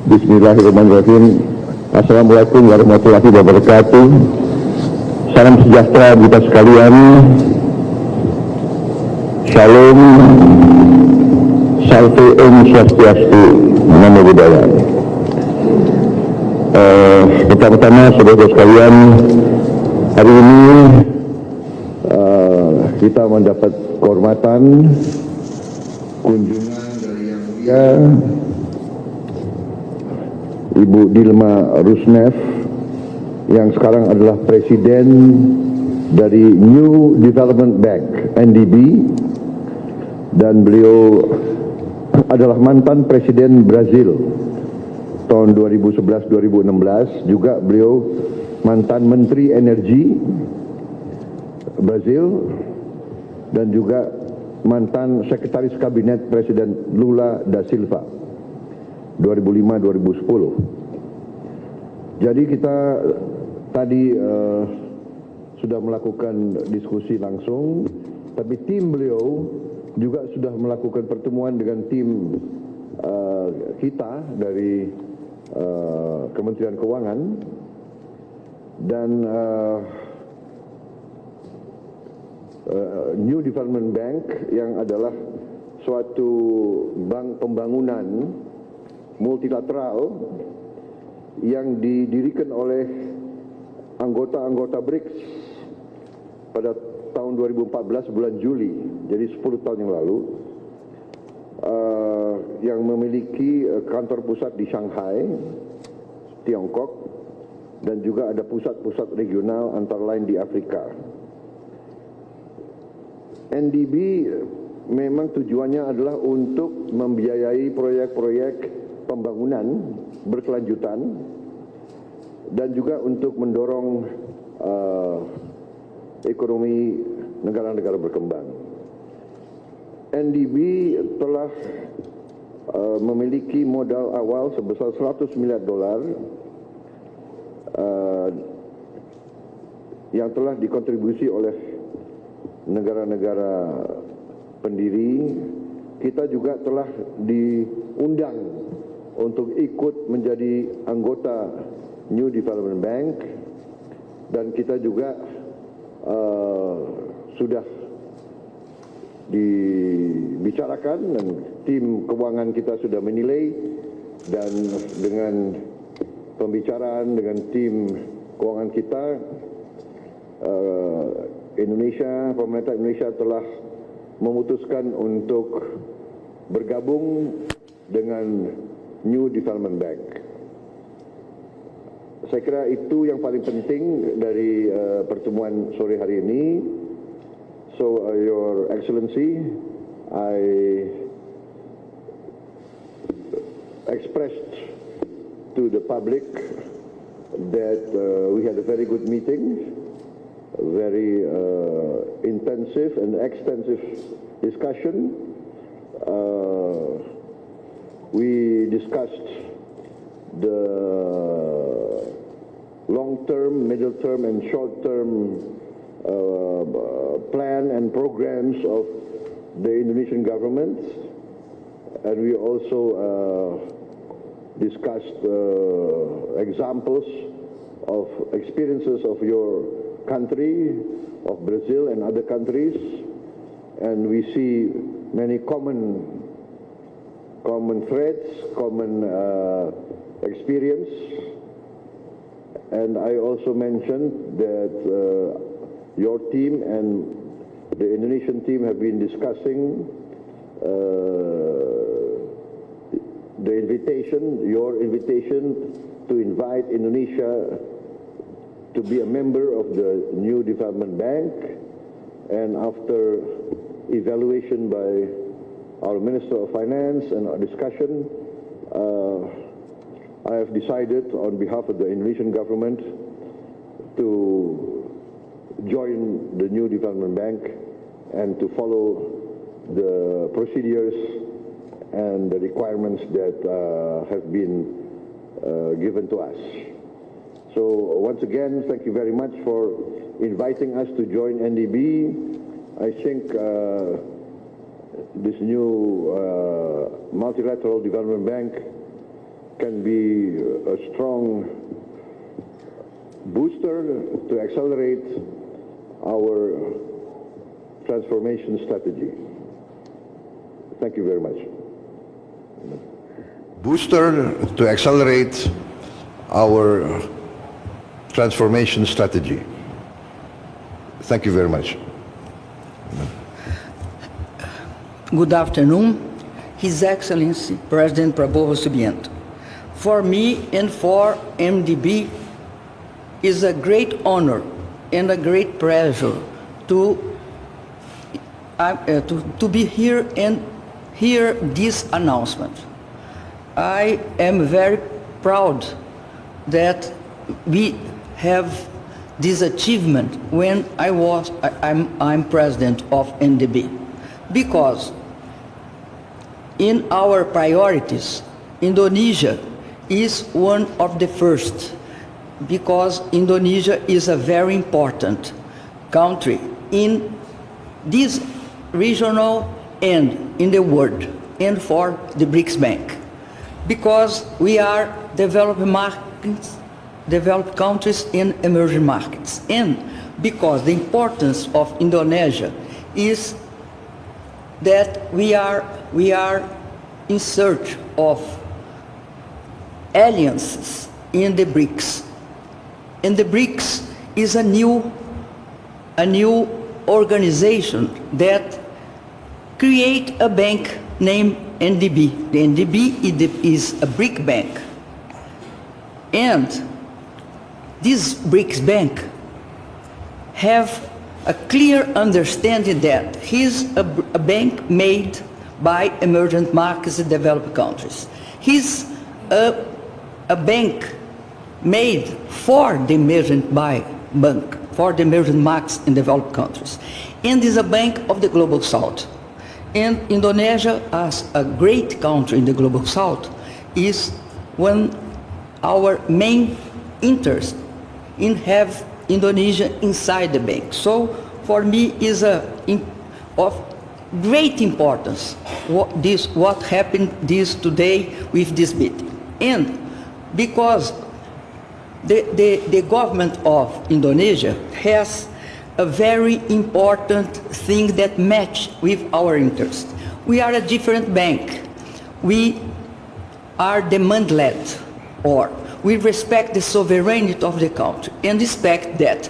Bismillahirrahmanirrahim. Assalamualaikum warahmatullahi wabarakatuh. Salam sejahtera kita sekalian. Shalom, Salte Om Swastiastu, Namo Buddhaya. Pertama-tama saudara sekalian, hari ini kita mendapat kehormatan kunjungan dari yang mulia Ibu Dilma Rousseff yang sekarang adalah Presiden dari New Development Bank (NDB), dan beliau adalah mantan Presiden Brazil tahun 2011-2016. Juga beliau mantan Menteri Energi Brazil dan juga mantan Sekretaris Kabinet Presiden Lula da Silva 2005-2010. Jadi kita tadi sudah melakukan diskusi langsung, tapi tim beliau juga sudah melakukan pertemuan dengan tim kita dari Kementerian Keuangan, dan New Development Bank yang adalah suatu bank pembangunan multilateral yang didirikan oleh anggota-anggota BRICS pada tahun 2014 bulan Juli, jadi 10 tahun yang lalu, yang memiliki kantor pusat di Shanghai, Tiongkok, dan juga ada pusat-pusat regional antara lain di Afrika. NDB memang tujuannya adalah untuk membiayai proyek-proyek pembangunan berkelanjutan dan juga untuk mendorong ekonomi negara-negara berkembang. NDB telah memiliki modal awal sebesar $100 miliar yang telah dikontribusi oleh negara-negara pendiri. Kita juga telah diundang untuk ikut menjadi anggota New Development Bank, dan kita juga sudah dibicarakan dan tim keuangan kita sudah menilai, dan dengan pembicaraan dengan tim keuangan kita, Pemerintah Indonesia telah memutuskan untuk bergabung dengan New Development Bank. Saya kira itu yang paling penting dari pertemuan sore hari ini. So, Your Excellency, I expressed to the public that we had a very good meeting, very intensive and extensive discussion. We discussed the long-term, middle-term, and short-term plan and programs of the Indonesian government, and we also discussed examples of experiences of your country, of Brazil and other countries, and we see many common threads, common experience. And I also mentioned that your team and the Indonesian team have been discussing your invitation to invite Indonesia to be a member of the New Development Bank. And after evaluation by our Minister of Finance and our discussion, I have decided on behalf of the Indonesian government to join the New Development Bank and to follow the procedures and the requirements that have been given to us. So once again, thank you very much for inviting us to join NDB. I think this new multilateral development bank can be a strong booster to accelerate our transformation strategy. Thank you very much. Booster to accelerate our transformation strategy. Thank you very much. Good afternoon, His Excellency President Prabowo Subianto. For me and for MDB, is a great honor and a great pleasure to be here and hear this announcement. I am very proud that we have this achievement when I'm president of NDB, because in our priorities, Indonesia is one of the first, because Indonesia is a very important country in this regional and in the world, and for the BRICS Bank, because we are developed markets, developed countries and emerging markets, and because the importance of Indonesia is that we are in search of alliances in the BRICS. And the BRICS is a new organization that create a bank named NDB. The NDB is a BRIC bank. And this BRICS bank have a clear understanding that he's a bank made by emerging markets and developed countries. He's a bank made for the emerging for the emerging markets in developed countries, and is a bank of the Global South. And Indonesia, as a great country in the Global South, is one our main interest in have Indonesia inside the bank. So for me is of great importance what happened today with this meeting. And because the government of Indonesia has a very important thing that match with our interest. We are a different bank. We are demand-led, or we respect the sovereignty of the country and expect that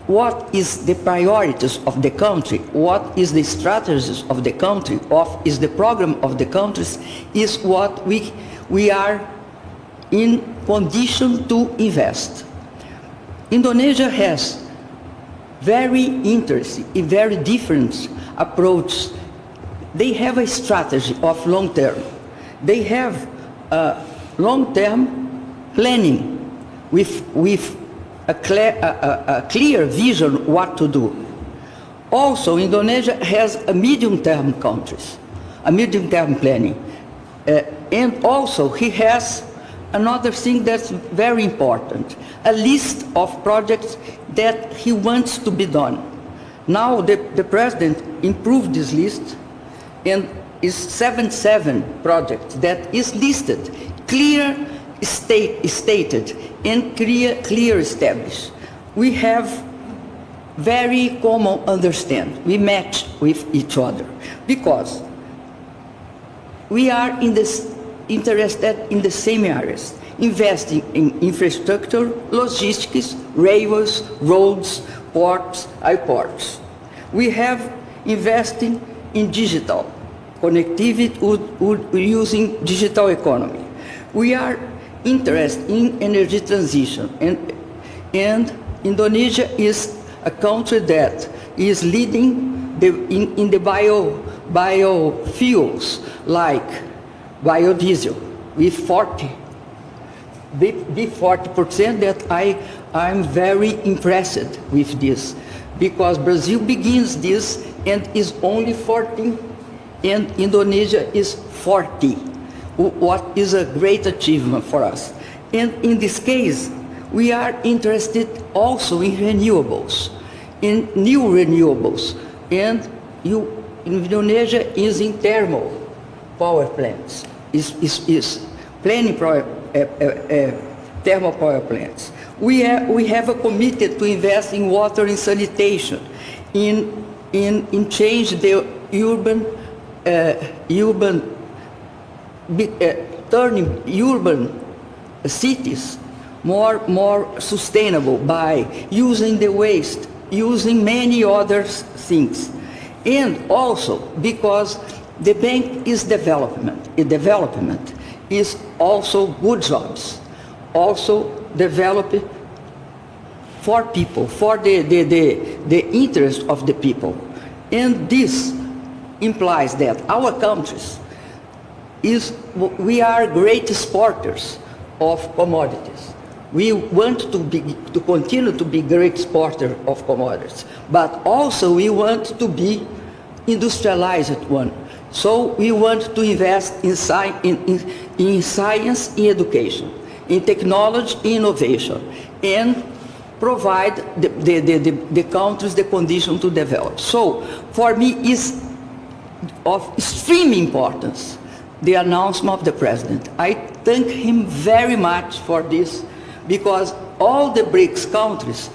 what is the priorities of the country, what is the strategies of the country, is the program of the countries, is what we are in condition to invest. Indonesia has very interesting, very different approach. They have a strategy of long term. They have long-term planning with a clear vision what to do. Also, Indonesia has a medium-term countries, a medium-term planning. And also, he has another thing that's very important, a list of projects that he wants to be done. Now, the president improved this list, and is 77 projects that is listed, stated, and clear established. We have very common understanding. We match with each other because we are interested in the same areas, investing in infrastructure, logistics, railways, roads, ports, airports. We have investing in digital connectivity using digital economy. We are interested in energy transition, and Indonesia is a country that is leading in the biofuels like biodiesel with 40% that I'm very impressed with this, because Brazil begins this and is only 14 and Indonesia is 40, what is a great achievement for us. And in this case, we are interested also in renewables, in new renewables, and Indonesia is in thermal power plants, is planning thermal power plants. We have committed to invest in water and sanitation, in change the turning urban cities more sustainable by using the waste, using many other things. And also because the bank is development. Development is also good jobs, also develop for people, for the interest of the people. And this implies that our countries we are great exporters of commodities. We want to continue to be great exporter of commodities, but also we want to be industrialized one. So we want to invest in science, in education, in technology, innovation, and provide the countries the condition to develop. So for me is of extreme importance the announcement of the President. I thank him very much for this, because all the BRICS countries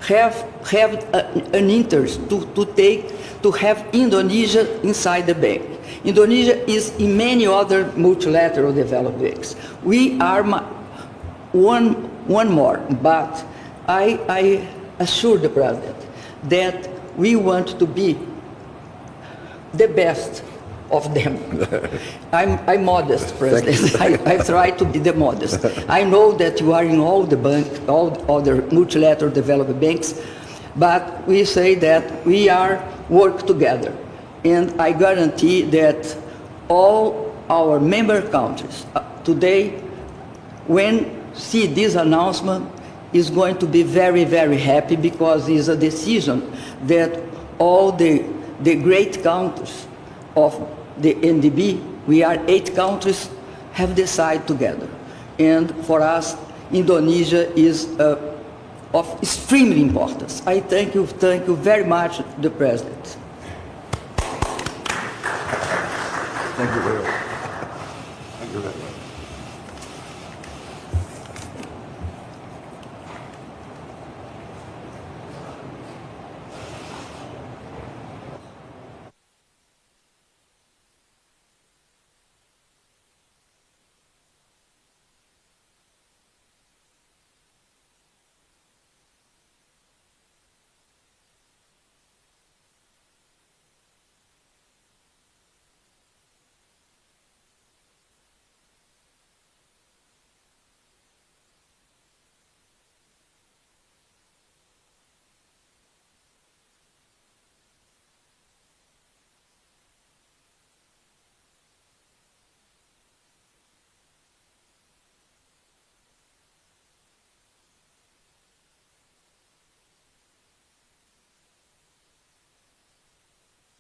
have an interest to have Indonesia inside the bank. Indonesia is in many other multilateral development banks. We are one more, but I assure the President that we want to be the best of them. I'm modest, President. I try to be the modest. I know that you are in all the all other multilateral development banks, but we say that we are work together. And I guarantee that all our member countries today, when see this announcement, is going to be very, very happy, because it's a decision that all the great countries of the NDB, we are 8 countries, have decided together. And for us, Indonesia is of extremely importance. I thank you very much, the President. Thank you very much. Thank you very much.